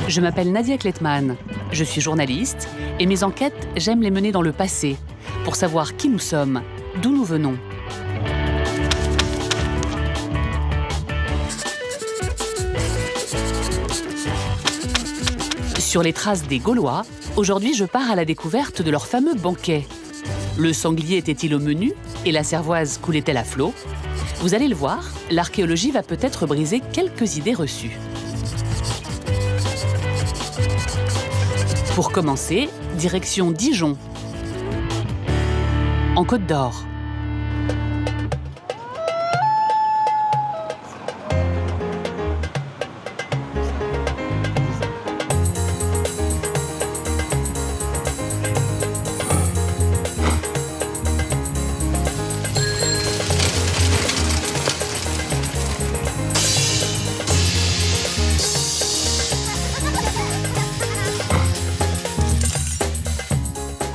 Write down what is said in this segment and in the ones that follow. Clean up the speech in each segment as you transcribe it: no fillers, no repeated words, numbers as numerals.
Je m'appelle Nadia Klettmann, je suis journaliste et mes enquêtes, j'aime les mener dans le passé pour savoir qui nous sommes, d'où nous venons. Sur les traces des Gaulois, aujourd'hui je pars à la découverte de leur fameux banquet. Le sanglier était-il au menu et la cervoise coulait-elle à flot? Vous allez le voir, l'archéologie va peut-être briser quelques idées reçues. Pour commencer, direction Dijon, en Côte d'Or.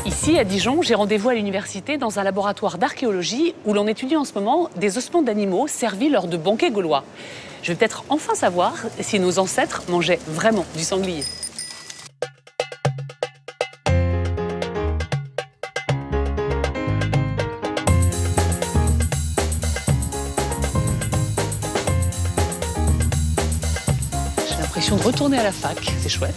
Ici, à Dijon, j'ai rendez-vous à l'université dans un laboratoire d'archéologie où l'on étudie en ce moment des ossements d'animaux servis lors de banquets gaulois. Je vais peut-être enfin savoir si nos ancêtres mangeaient vraiment du sanglier. J'ai l'impression de retourner à la fac, c'est chouette.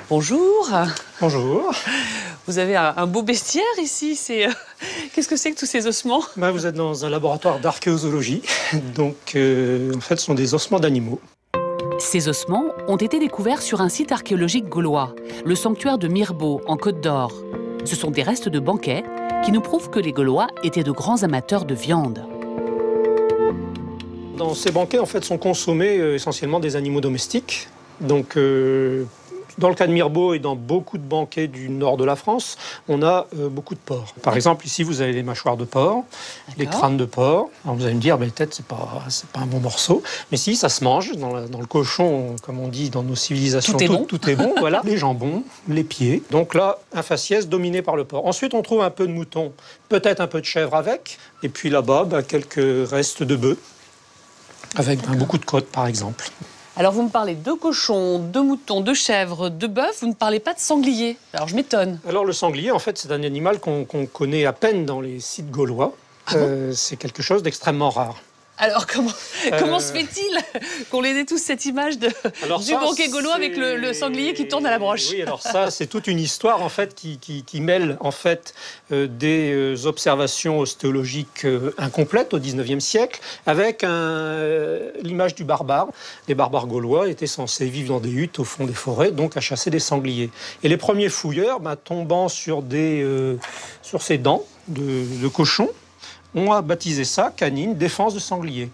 Bonjour. Bonjour. Vous avez un beau bestiaire ici. Qu'est-ce que c'est que tous ces ossements? Vous êtes dans un laboratoire d'archéozoologie. Donc, en fait, ce sont des ossements d'animaux. Ces ossements ont été découverts sur un site archéologique gaulois, le sanctuaire de Mirebeau, en Côte d'Or. Ce sont des restes de banquets qui nous prouvent que les Gaulois étaient de grands amateurs de viande. Dans ces banquets, en fait, sont consommés essentiellement des animaux domestiques. Donc, dans le cas de Mirebeau et dans beaucoup de banquets du nord de la France, on a beaucoup de porc. Par exemple, ici, vous avez les mâchoires de porc, les crânes de porc. Alors, vous allez me dire, les têtes, c'est pas un bon morceau. Mais si, ça se mange. Dans le cochon, comme on dit dans nos civilisations, tout est bon. Voilà. Les jambons, les pieds. Donc là, un faciès dominé par le porc. Ensuite, on trouve un peu de mouton, peut-être un peu de chèvre avec. Et puis là-bas, quelques restes de bœufs, avec beaucoup de côtes, par exemple. Alors, vous me parlez de cochons, de moutons, de chèvres, de bœufs, vous ne parlez pas de sanglier. Alors, je m'étonne. Alors, le sanglier, en fait, c'est un animal qu'on connaît à peine dans les sites gaulois. C'est quelque chose d'extrêmement rare. Alors, comment se fait-il qu'on ait tous cette image du banquet gaulois avec le sanglier qui tourne à la broche? Oui, alors ça, c'est toute une histoire, en fait, qui mêle, en fait, des observations ostéologiques incomplètes au XIXe siècle avec l'image du barbare. Les barbares gaulois étaient censés vivre dans des huttes au fond des forêts, donc à chasser des sangliers. Et les premiers fouilleurs, tombant sur ces dents de cochon, on a baptisé ça canine, défense de sanglier.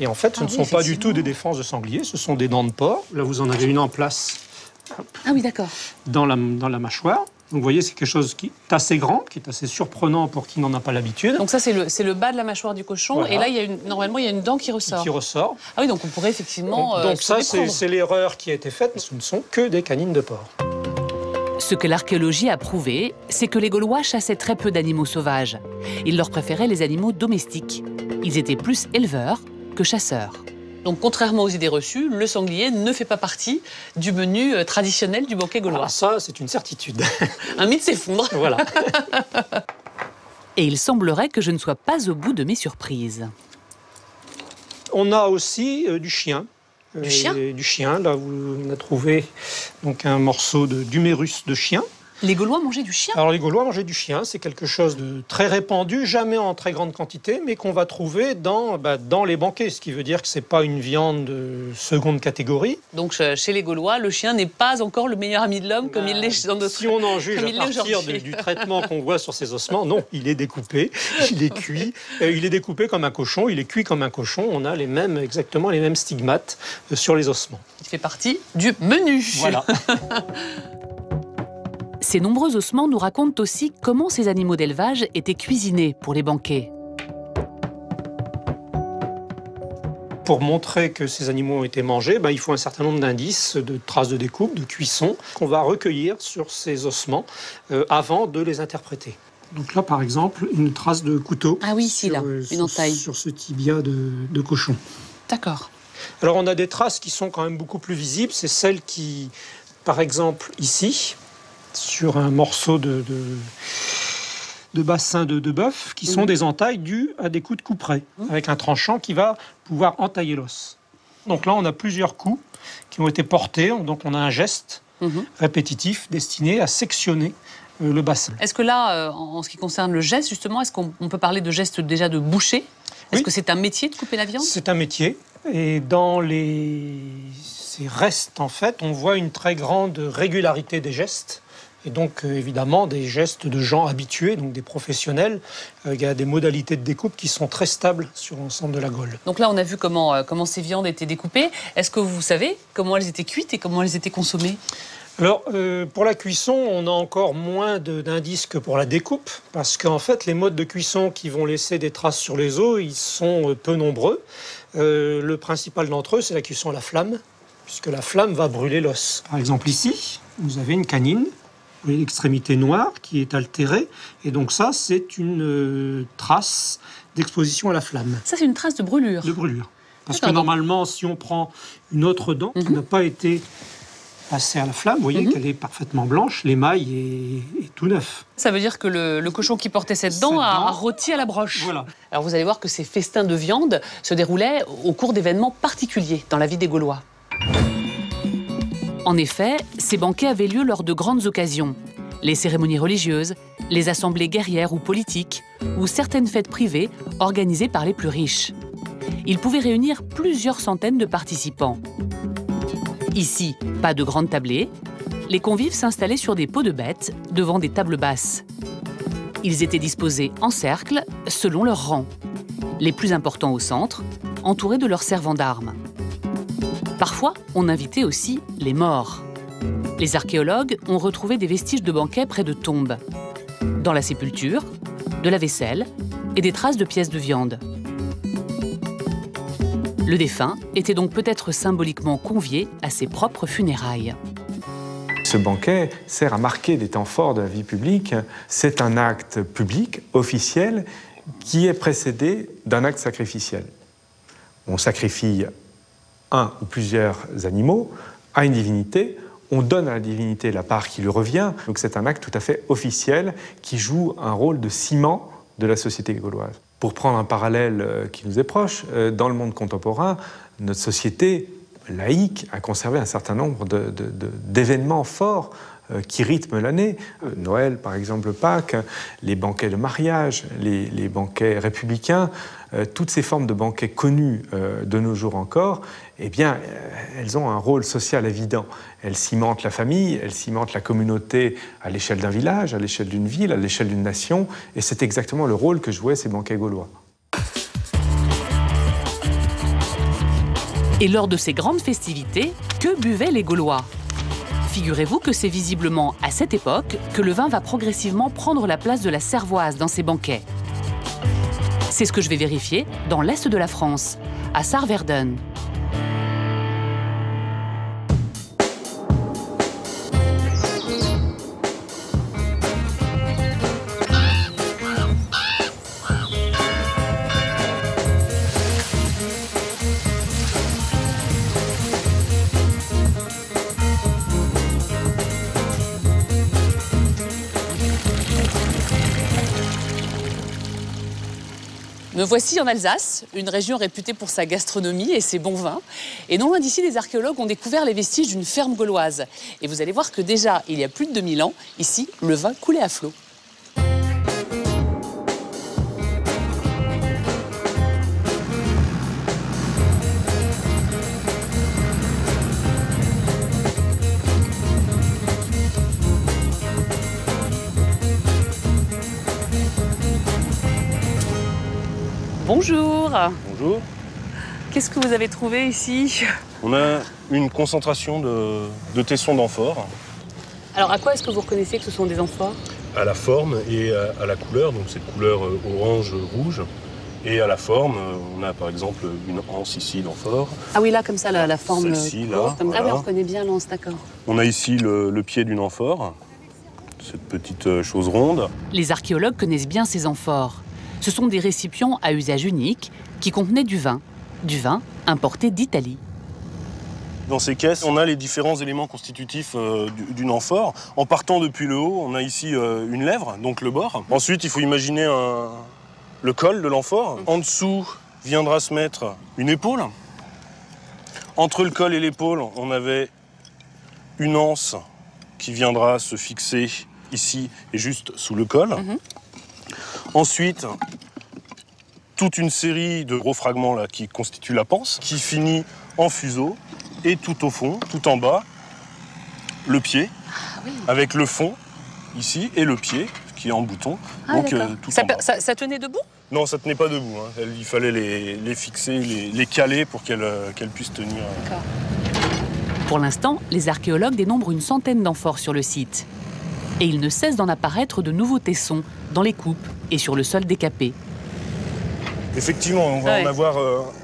Et en fait, ce ne sont pas du tout des défenses de sanglier, ce sont des dents de porc. Là, vous en avez une en place. Ah oui, d'accord. Dans la mâchoire. Donc, vous voyez, c'est quelque chose qui est assez grand, qui est assez surprenant pour qui n'en a pas l'habitude. Donc ça, c'est le bas de la mâchoire du cochon. Voilà. Et là, normalement, il y a une dent qui ressort. Qui ressort. Ah oui, donc on pourrait effectivement donc ça, c'est l'erreur qui a été faite. Ce ne sont que des canines de porc. Ce que l'archéologie a prouvé, c'est que les Gaulois chassaient très peu d'animaux sauvages. Ils leur préféraient les animaux domestiques. Ils étaient plus éleveurs que chasseurs. Donc, contrairement aux idées reçues, le sanglier ne fait pas partie du menu traditionnel du banquet gaulois. Ah, ça, c'est une certitude. Un mythe s'effondre. Voilà. Et il semblerait que je ne sois pas au bout de mes surprises. On a aussi du chien. Du chien ? Du chien. Là, on a trouvé donc, un morceau d'humérus de chien. Les Gaulois mangeaient du chien? Alors, les Gaulois mangeaient du chien. C'est quelque chose de très répandu, jamais en très grande quantité, mais qu'on va trouver dans les banquets. Ce qui veut dire que ce n'est pas une viande de seconde catégorie. Donc, chez les Gaulois, le chien n'est pas encore le meilleur ami de l'homme comme il l'est dans notre... Si on en juge à partir du traitement qu'on voit sur ces ossements, non, il est découpé, il est cuit. Il est découpé comme un cochon, il est cuit comme un cochon. On a exactement les mêmes stigmates sur les ossements. Il fait partie du menu. Voilà. Ces nombreux ossements nous racontent aussi comment ces animaux d'élevage étaient cuisinés pour les banquets. Pour montrer que ces animaux ont été mangés, il faut un certain nombre d'indices, de traces de découpe, de cuisson, qu'on va recueillir sur ces ossements avant de les interpréter. Donc là, par exemple, une trace de couteau. Ah oui, ici, là, une entaille. Sur ce tibia de cochon. D'accord. Alors, on a des traces qui sont quand même beaucoup plus visibles. C'est celles qui, par exemple, ici, sur un morceau de bassin de bœuf, qui sont des entailles dues à des coups de couperet, avec un tranchant qui va pouvoir entailler l'os. Donc là, on a plusieurs coups qui ont été portés. Donc, on a un geste répétitif destiné à sectionner le bassin. Est-ce que là, en ce qui concerne le geste, justement, est-ce qu'on peut parler de geste déjà de boucher? Est-ce que c'est un métier de couper la viande? C'est un métier. Et dans ces restes, en fait, on voit une très grande régularité des gestes. Et donc, évidemment, des gestes de gens habitués, donc des professionnels. Il y a des modalités de découpe qui sont très stables sur l'ensemble de la Gaule. Donc là, on a vu comment ces viandes étaient découpées. Est-ce que vous savez comment elles étaient cuites et comment elles étaient consommées? Alors, pour la cuisson, on a encore moins d'indices que pour la découpe, parce qu'en fait, les modes de cuisson qui vont laisser des traces sur les os, ils sont peu nombreux. Le principal d'entre eux, c'est la cuisson à la flamme, puisque la flamme va brûler l'os. Par exemple, ici, vous avez une canine, l'extrémité noire qui est altérée, et donc ça, c'est une trace d'exposition à la flamme. Ça, c'est une trace de brûlure. De brûlure. Parce que normalement, si on prend une autre dent qui n'a pas été passée à la flamme, vous voyez qu'elle est parfaitement blanche, l'émail est tout neuf. Ça veut dire que le cochon qui portait cette dent a rôti à la broche. Voilà. Alors vous allez voir que ces festins de viande se déroulaient au cours d'événements particuliers dans la vie des Gaulois. En effet, ces banquets avaient lieu lors de grandes occasions. Les cérémonies religieuses, les assemblées guerrières ou politiques, ou certaines fêtes privées organisées par les plus riches. Ils pouvaient réunir plusieurs centaines de participants. Ici, pas de grandes tablées. Les convives s'installaient sur des peaux de bêtes devant des tables basses. Ils étaient disposés en cercle selon leur rang. Les plus importants au centre, entourés de leurs servants d'armes. Parfois, on invitait aussi les morts. Les archéologues ont retrouvé des vestiges de banquets près de tombes. Dans la sépulture, de la vaisselle et des traces de pièces de viande. Le défunt était donc peut-être symboliquement convié à ses propres funérailles. Ce banquet sert à marquer des temps forts de la vie publique. C'est un acte public, officiel, qui est précédé d'un acte sacrificiel. On sacrifie un ou plusieurs animaux à une divinité, on donne à la divinité la part qui lui revient. Donc c'est un acte tout à fait officiel qui joue un rôle de ciment de la société gauloise. Pour prendre un parallèle qui nous est proche, dans le monde contemporain, notre société laïque a conservé un certain nombre d'événements forts qui rythment l'année. Noël, par exemple, Pâques, les banquets de mariage, les banquets républicains, toutes ces formes de banquets connus de nos jours encore, eh bien, elles ont un rôle social évident. Elles cimentent la famille, elles cimentent la communauté à l'échelle d'un village, à l'échelle d'une ville, à l'échelle d'une nation, et c'est exactement le rôle que jouaient ces banquets gaulois. Et lors de ces grandes festivités, que buvaient les Gaulois? Figurez-vous que c'est visiblement à cette époque que le vin va progressivement prendre la place de la cervoise dans ces banquets. C'est ce que je vais vérifier dans l'est de la France, à Sarrewerden. Me voici en Alsace, une région réputée pour sa gastronomie et ses bons vins. Et non loin d'ici, les archéologues ont découvert les vestiges d'une ferme gauloise. Et vous allez voir que déjà, il y a plus de 2000 ans, ici, le vin coulait à flot. Bonjour. Bonjour. Qu'est-ce que vous avez trouvé ici? On a une concentration de tessons d'amphore. Alors à quoi est-ce que vous reconnaissez que ce sont des amphores? À la forme et à la couleur, donc cette couleur orange-rouge. Et à la forme, on a par exemple une anse ici d'amphore. Ah oui, là, comme ça, la forme. Celle-ci, là. Comme... Voilà. Ah oui, on reconnaît bien l'anse, d'accord. On a ici le pied d'une amphore. cette petite chose ronde. Les archéologues connaissent bien ces amphores. Ce sont des récipients à usage unique qui contenaient du vin importé d'Italie. Dans ces caisses, on a les différents éléments constitutifs d'une amphore. En partant depuis le haut, on a ici une lèvre, donc le bord. Ensuite, il faut imaginer le col de l'amphore. En dessous viendra se mettre une épaule. Entre le col et l'épaule, on avait une anse qui viendra se fixer ici et juste sous le col. Ensuite, toute une série de gros fragments là, qui constituent la panse, qui finit en fuseau. Et tout au fond, tout en bas, le pied, avec le fond ici et le pied qui est en bouton. Donc tout en bas. Ça tenait debout? Non, ça tenait pas debout. Hein. Il fallait les fixer, les caler pour qu'elles puissent tenir. Pour l'instant, les archéologues dénombrent une centaine d'amphores sur le site. Et il ne cesse d'en apparaître de nouveaux tessons dans les coupes et sur le sol décapé. Effectivement, on va en avoir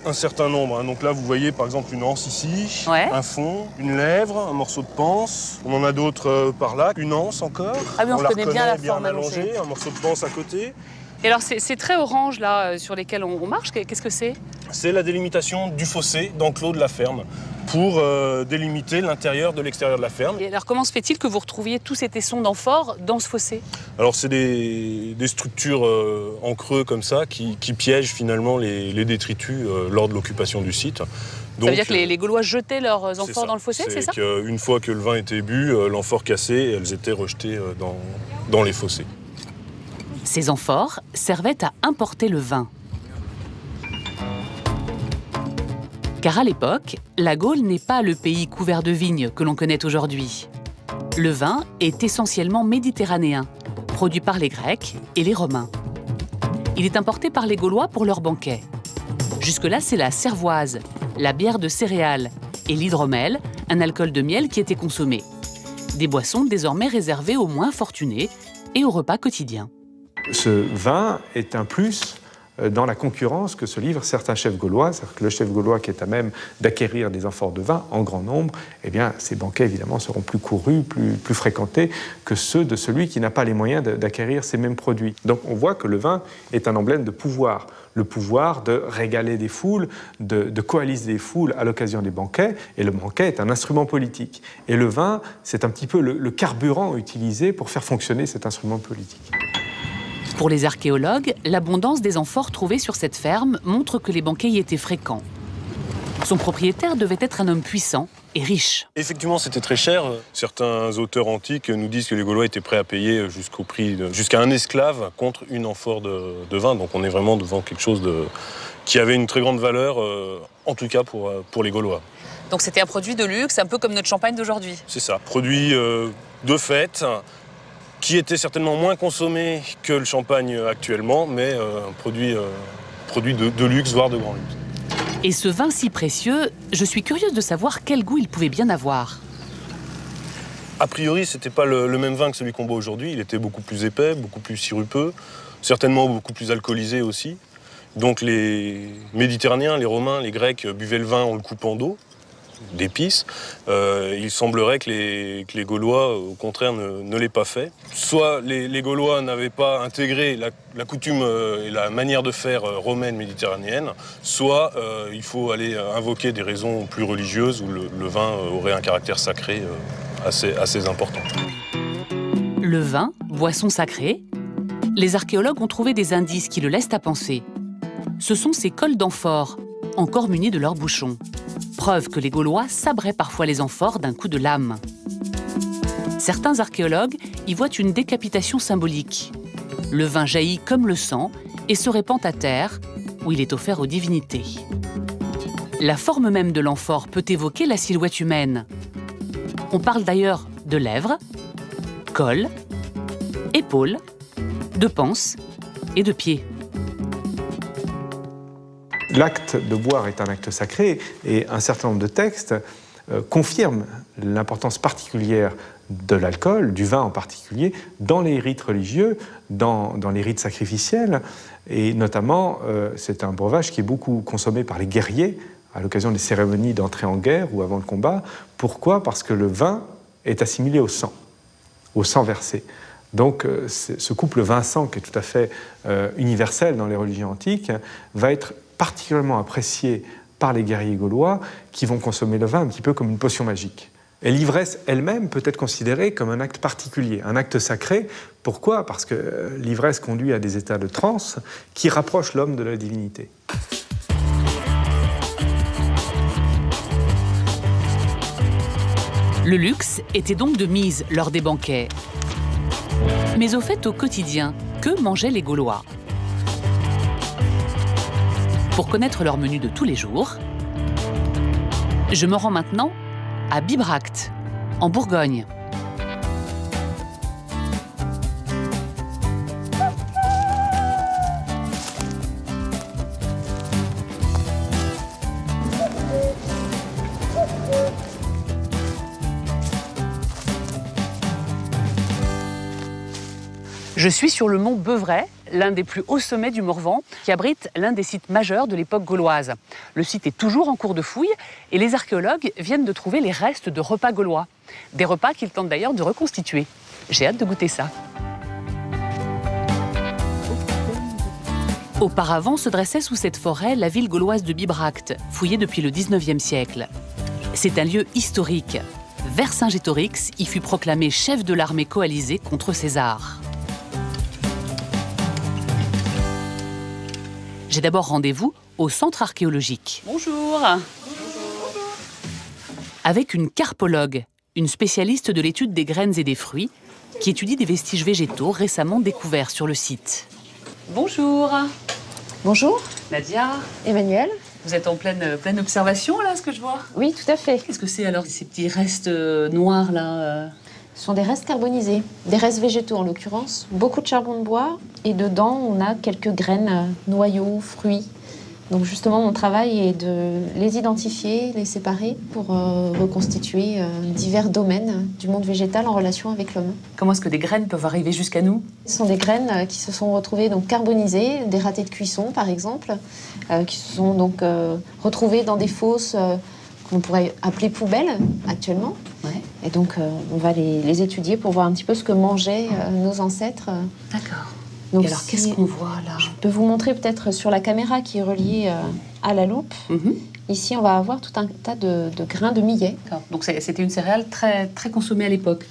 un certain nombre. Donc là, vous voyez par exemple une anse ici, un fond, une lèvre, un morceau de panse. On en a d'autres par là, une anse encore. Ah oui, on reconnaît bien la bien forme allongée. Un morceau de panse à côté. Et alors, ces traits orange là sur lesquels on marche, qu'est-ce que c'est? C'est la délimitation du fossé d'enclos de la ferme pour délimiter l'intérieur de l'extérieur de la ferme. Et alors, comment se fait-il que vous retrouviez tous ces tessons d'amphores dans ce fossé? Alors, c'est des structures en creux comme ça qui piègent finalement les détritus lors de l'occupation du site. Donc, ça veut dire que les Gaulois jetaient leurs amphores dans le fossé, c'est ça? Une fois que le vin était bu, l'amphore cassée, elles étaient rejetées dans les fossés. Ces amphores servaient à importer le vin. Car à l'époque, la Gaule n'est pas le pays couvert de vignes que l'on connaît aujourd'hui. Le vin est essentiellement méditerranéen, produit par les Grecs et les Romains. Il est importé par les Gaulois pour leurs banquets. Jusque-là, c'est la cervoise, la bière de céréales et l'hydromel, un alcool de miel qui était consommé. Des boissons désormais réservées aux moins fortunés et aux repas quotidiens. Ce vin est un plus dans la concurrence que se livrent certains chefs gaulois. C'est-à-dire que le chef gaulois qui est à même d'acquérir des amphores de vin en grand nombre, eh bien, ces banquets, évidemment, seront plus courus, plus fréquentés que ceux de celui qui n'a pas les moyens d'acquérir ces mêmes produits. Donc, on voit que le vin est un emblème de pouvoir. Le pouvoir de régaler des foules, de coaliser des foules à l'occasion des banquets. Et le banquet est un instrument politique. Et le vin, c'est un petit peu le carburant utilisé pour faire fonctionner cet instrument politique. Pour les archéologues, l'abondance des amphores trouvées sur cette ferme montre que les banquets y étaient fréquents. Son propriétaire devait être un homme puissant et riche. Effectivement, c'était très cher. Certains auteurs antiques nous disent que les Gaulois étaient prêts à payer jusqu'à un esclave contre une amphore de vin. Donc on est vraiment devant quelque chose qui avait une très grande valeur, en tout cas pour les Gaulois. Donc c'était un produit de luxe, un peu comme notre champagne d'aujourd'hui. C'est ça, produit de fête, qui était certainement moins consommé que le champagne actuellement, mais un produit de luxe, voire de grand luxe. Et ce vin si précieux, je suis curieuse de savoir quel goût il pouvait bien avoir. A priori, c'était pas le même vin que celui qu'on boit aujourd'hui. Il était beaucoup plus épais, beaucoup plus sirupeux, certainement beaucoup plus alcoolisé aussi. Donc les Méditerranéens, les Romains, les Grecs buvaient le vin en le coupant d'eau, d'épices. Il semblerait que les Gaulois, au contraire, ne l'aient pas fait. Soit les Gaulois n'avaient pas intégré la coutume et la manière de faire romaine méditerranéenne, soit il faut aller invoquer des raisons plus religieuses où le vin aurait un caractère sacré assez important. Le vin, boisson sacrée, les archéologues ont trouvé des indices qui le laissent à penser. Ce sont ces cols d'amphores, encore munis de leurs bouchons. Preuve que les Gaulois sabraient parfois les amphores d'un coup de lame. Certains archéologues y voient une décapitation symbolique. Le vin jaillit comme le sang et se répand à terre, où il est offert aux divinités. La forme même de l'amphore peut évoquer la silhouette humaine. On parle d'ailleurs de lèvres, col, épaules, de panse et de pieds. L'acte de boire est un acte sacré et un certain nombre de textes confirment l'importance particulière de l'alcool, du vin en particulier, dans les rites religieux, dans les rites sacrificiels. Et notamment, c'est un breuvage qui est beaucoup consommé par les guerriers à l'occasion des cérémonies d'entrée en guerre ou avant le combat. Pourquoi ? Parce que le vin est assimilé au sang versé. Donc ce couple vin-sang, qui est tout à fait universel dans les religions antiques, va être particulièrement apprécié par les guerriers gaulois qui vont consommer le vin un petit peu comme une potion magique. Et l'ivresse elle-même peut être considérée comme un acte particulier, un acte sacré. Pourquoi? Parce que l'ivresse conduit à des états de transe qui rapprochent l'homme de la divinité. Le luxe était donc de mise lors des banquets. Mais au fait, au quotidien, que mangeaient les Gaulois? Pour connaître leur menu de tous les jours, je me rends maintenant à Bibracte, en Bourgogne. Je suis sur le mont Beuvray, l'un des plus hauts sommets du Morvan, qui abrite l'un des sites majeurs de l'époque gauloise. Le site est toujours en cours de fouille et les archéologues viennent de trouver les restes de repas gaulois. Des repas qu'ils tentent d'ailleurs de reconstituer. J'ai hâte de goûter ça. Auparavant se dressait sous cette forêt la ville gauloise de Bibracte, fouillée depuis le 19e siècle. C'est un lieu historique. Vercingétorix y fut proclamé chef de l'armée coalisée contre César. J'ai d'abord rendez-vous au centre archéologique. Bonjour. Avec une carpologue, une spécialiste de l'étude des graines et des fruits, qui étudie des vestiges végétaux récemment découverts sur le site. Bonjour. Bonjour. Nadia. Emmanuel. Vous êtes en pleine observation, là, ce que je vois? Oui, tout à fait. Qu'est-ce que c'est alors, ces petits restes noirs, là Ce sont des restes carbonisés, des restes végétaux en l'occurrence, beaucoup de charbon de bois, et dedans on a quelques graines, noyaux, fruits. Donc justement mon travail est de les identifier, les séparer pour reconstituer divers domaines du monde végétal en relation avec l'homme. Comment est-ce que des graines peuvent arriver jusqu'à nous? Ce sont des graines qui se sont retrouvées donc carbonisées, des ratés de cuisson par exemple, qui se sont donc retrouvées dans des fosses qu'on pourrait appeler poubelles actuellement. Ouais. Et donc, on va les étudier pour voir un petit peu ce que mangeaient nos ancêtres. D'accord. Donc, et alors, qu'est-ce qu'on voit là? Je peux vous montrer peut-être sur la caméra qui est reliée à la loupe. Ici, on va avoir tout un tas de grains de millet. Donc, c'était une céréale très, très consommée à l'époque.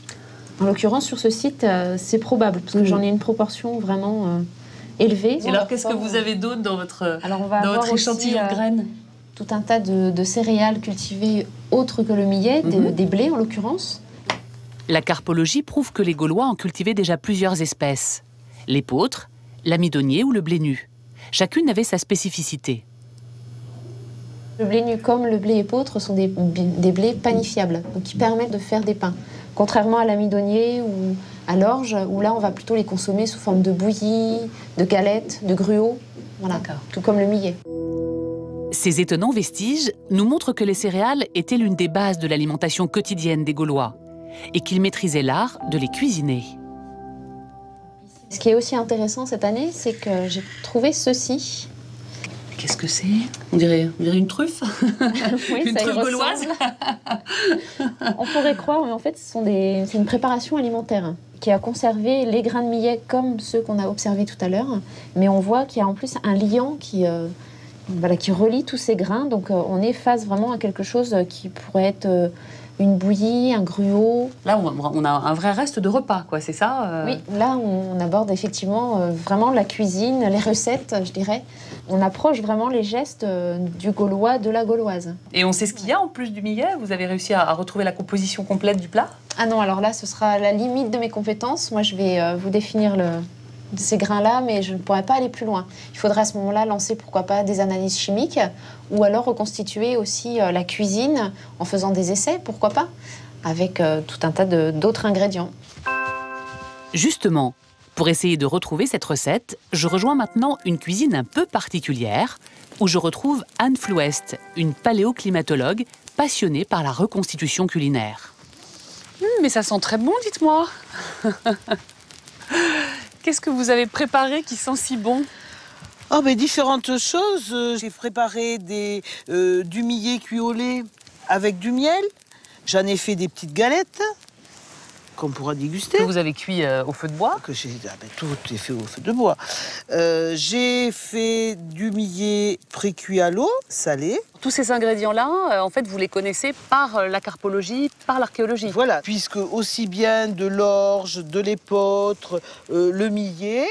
En l'occurrence, sur ce site, c'est probable, parce que j'en ai une proportion vraiment élevée. Et alors, qu'est-ce que vous avez d'autre dans votre, on va avoir échantillon de graines? Tout un tas de céréales cultivées autres que le millet, des blés en l'occurrence. La carpologie prouve que les Gaulois en cultivaient déjà plusieurs espèces. L'épeautre, l'amidonnier ou le blé nu. Chacune avait sa spécificité. Le blé nu comme le blé épeautre sont des blés panifiables, donc qui permettent de faire des pains. Contrairement à l'amidonnier ou à l'orge, où là on va plutôt les consommer sous forme de bouillie, de galettes, de gruaux, voilà, tout comme le millet. Ces étonnants vestiges nous montrent que les céréales étaient l'une des bases de l'alimentation quotidienne des Gaulois et qu'ils maîtrisaient l'art de les cuisiner. Ce qui est aussi intéressant cette année, c'est que j'ai trouvé ceci. Qu'est-ce que c'est? On dirait une truffe. Oui, une truffe gauloise. On pourrait croire, mais en fait, c'est une préparation alimentaire qui a conservé les grains de millet comme ceux qu'on a observés tout à l'heure. Mais on voit qu'il y a en plus un liant qui relie tous ces grains. Donc on est face vraiment à quelque chose qui pourrait être une bouillie, un gruau. Là, on a un vrai reste de repas, quoi, c'est ça Oui, là, on aborde effectivement vraiment la cuisine, les recettes, je dirais. On approche vraiment les gestes du Gaulois, de la Gauloise. Et on sait ce qu'il y a en plus du millet? Vous avez réussi à retrouver la composition complète du plat? Ah non, alors là, ce sera la limite de mes compétences. Moi, je vais vous définir ces grains-là, mais je ne pourrais pas aller plus loin. Il faudrait à ce moment-là lancer, pourquoi pas, des analyses chimiques ou alors reconstituer aussi la cuisine en faisant des essais, pourquoi pas, avec tout un tas d'autres ingrédients. Justement, pour essayer de retrouver cette recette, je rejoins maintenant une cuisine un peu particulière où je retrouve Anne Flouest, une paléoclimatologue passionnée par la reconstitution culinaire. Mais ça sent très bon, dites-moi. Qu'est-ce que vous avez préparé qui sent si bon? Oh, mais différentes choses. J'ai préparé du millet cuit au lait avec du miel. J'en ai fait des petites galettes. qu'on pourra déguster. Que vous avez cuit au feu de bois. Tout est fait au feu de bois. J'ai fait du millet pré-cuit à l'eau, salé. Tous ces ingrédients-là, en fait, vous les connaissez par la carpologie, par l'archéologie. Voilà, puisque aussi bien de l'orge, de l'épeautre, le millet,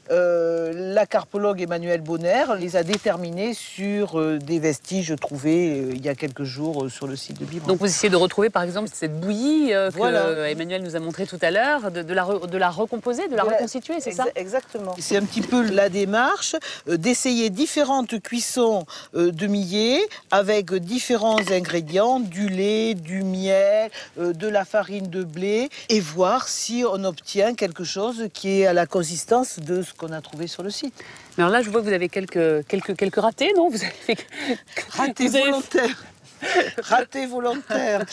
la carpologue Emmanuelle Bonner les a déterminés sur des vestiges trouvés il y a quelques jours sur le site de Bibracte. Donc vous essayez de retrouver par exemple cette bouillie voilà. que Emmanuel nous a montré tout à l'heure, de la recomposer, de la reconstituer, c'est ça? Exactement. C'est un petit peu la démarche d'essayer différentes cuissons de millet avec différents ingrédients, du lait, du miel, de la farine de blé, et voir si on obtient quelque chose qui est à la consistance de ce qu'on a trouvé sur le site. Mais alors là, je vois que vous avez quelques ratés, non? Vous avez fait... Ratés volontaires. Raté volontaire,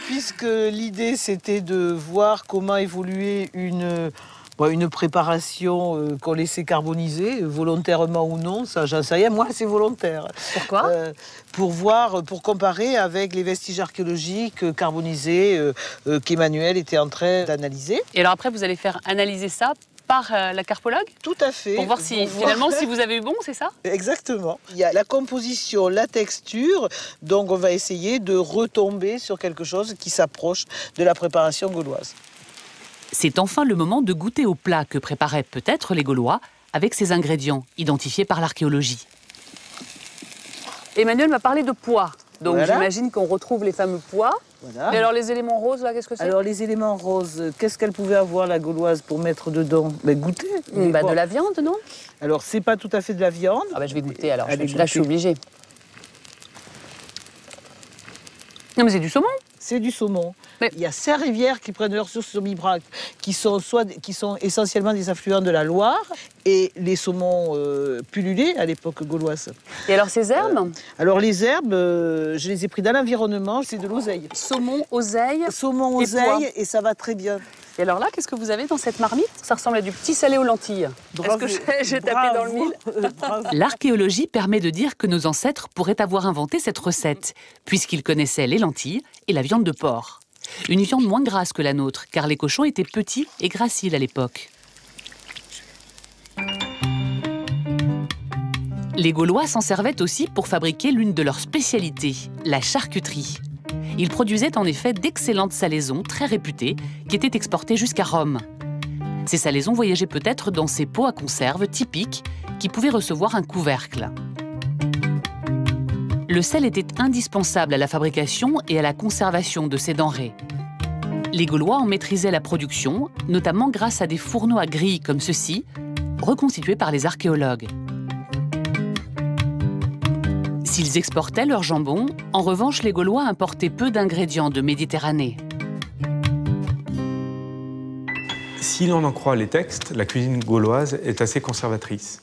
puisque l'idée c'était de voir comment évoluer une préparation qu'on laissait carboniser, volontairement ou non, ça j'en sais rien, moi c'est volontaire. Pourquoi? Pour comparer avec les vestiges archéologiques carbonisés qu'Emmanuel était en train d'analyser. Et alors après, vous allez faire analyser ça par la carpologue? Tout à fait. Pour voir si finalement si vous avez eu bon, c'est ça? Exactement. Il y a la composition, la texture, donc on va essayer de retomber sur quelque chose qui s'approche de la préparation gauloise. C'est enfin le moment de goûter au plat que préparaient peut-être les Gaulois avec ces ingrédients identifiés par l'archéologie. Emmanuel m'a parlé de pois, donc voilà. J'imagine qu'on retrouve les fameux pois. Voilà. Et alors les éléments roses, là, qu'est-ce que c'est? Alors les éléments roses, qu'est-ce qu'elle pouvait avoir la Gauloise pour mettre dedans? Goûter. De la viande, non? Alors c'est pas tout à fait de la viande. Ah je vais goûter alors, Allez, là je suis obligée. Non mais c'est du saumon. C'est du saumon. Mais... Il y a 5 rivières qui prennent leur source sur Bibracte, qui sont essentiellement des affluents de la Loire, et les saumons pullulaient à l'époque gauloise. Et alors ces herbes? Alors les herbes, je les ai pris dans l'environnement, c'est de l'oseille. Saumon, oseille. Saumon, oseille, et ça va très bien. Et alors là, qu'est-ce que vous avez dans cette marmite? Ça ressemble à du petit salé aux lentilles. Est-ce que j'ai tapé dans le mille? L'archéologie permet de dire que nos ancêtres pourraient avoir inventé cette recette, puisqu'ils connaissaient les lentilles et la viande de porc. Une viande moins grasse que la nôtre, car les cochons étaient petits et graciles à l'époque. Les Gaulois s'en servaient aussi pour fabriquer l'une de leurs spécialités, la charcuterie. Ils produisaient en effet d'excellentes salaisons très réputées qui étaient exportées jusqu'à Rome. Ces salaisons voyageaient peut-être dans ces pots à conserve typiques qui pouvaient recevoir un couvercle. Le sel était indispensable à la fabrication et à la conservation de ces denrées. Les Gaulois en maîtrisaient la production, notamment grâce à des fourneaux à grille comme ceux-ci, reconstitués par les archéologues. S'ils exportaient leur jambon, en revanche, les Gaulois importaient peu d'ingrédients de Méditerranée. Si l'on en croit les textes, la cuisine gauloise est assez conservatrice.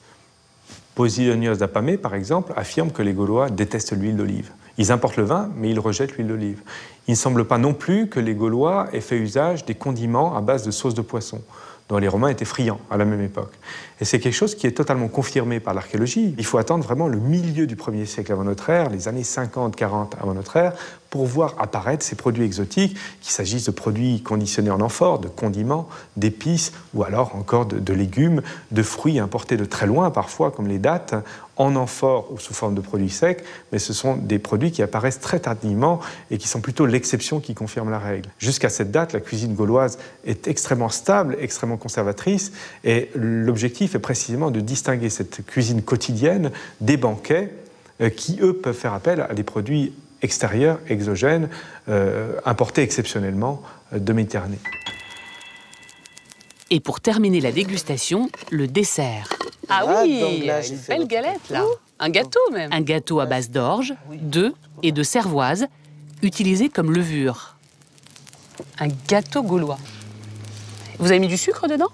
Posidonios d'Apamée, par exemple, affirme que les Gaulois détestent l'huile d'olive. Ils importent le vin, mais ils rejettent l'huile d'olive. Il ne semble pas non plus que les Gaulois aient fait usage des condiments à base de sauce de poisson, dont les Romains étaient friands à la même époque. Et c'est quelque chose qui est totalement confirmé par l'archéologie. Il faut attendre vraiment le milieu du 1er siècle avant notre ère, les années 50-40 avant notre ère, pour voir apparaître ces produits exotiques, qu'il s'agisse de produits conditionnés en amphore, de condiments, d'épices, ou alors encore de légumes, de fruits importés de très loin parfois, comme les dattes, en amphore ou sous forme de produits secs, mais ce sont des produits qui apparaissent très tardivement et qui sont plutôt l'exception qui confirme la règle. Jusqu'à cette date, la cuisine gauloise est extrêmement stable, extrêmement conservatrice, et l'objectif est précisément de distinguer cette cuisine quotidienne des banquets qui, eux, peuvent faire appel à des produits extérieurs, exogènes, importés exceptionnellement de Méditerranée. Et pour terminer la dégustation, le dessert. Ah oui, une belle galette là. Un gâteau même. Un gâteau à base d'orge, d'œufs et de cervoise, utilisé comme levure. Un gâteau gaulois. Vous avez mis du sucre dedans?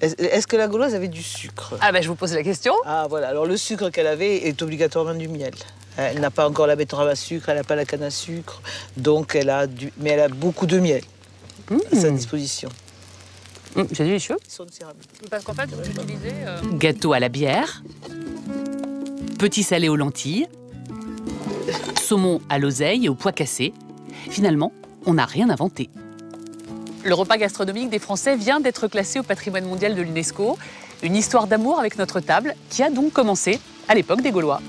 Est-ce que la gauloise avait du sucre? Ah je vous pose la question. Ah voilà, alors le sucre qu'elle avait est obligatoirement du miel. Elle n'a pas encore la betterave à sucre, elle n'a pas la canne à sucre, donc elle a mais elle a beaucoup de miel à sa disposition. C'est délicieux. Parce qu'en fait, vous utilisez... Gâteau à la bière, petit salé aux lentilles, saumon à l'oseille et au pois cassé. Finalement, on n'a rien inventé. Le repas gastronomique des Français vient d'être classé au patrimoine mondial de l'UNESCO. Une histoire d'amour avec notre table qui a donc commencé à l'époque des Gaulois.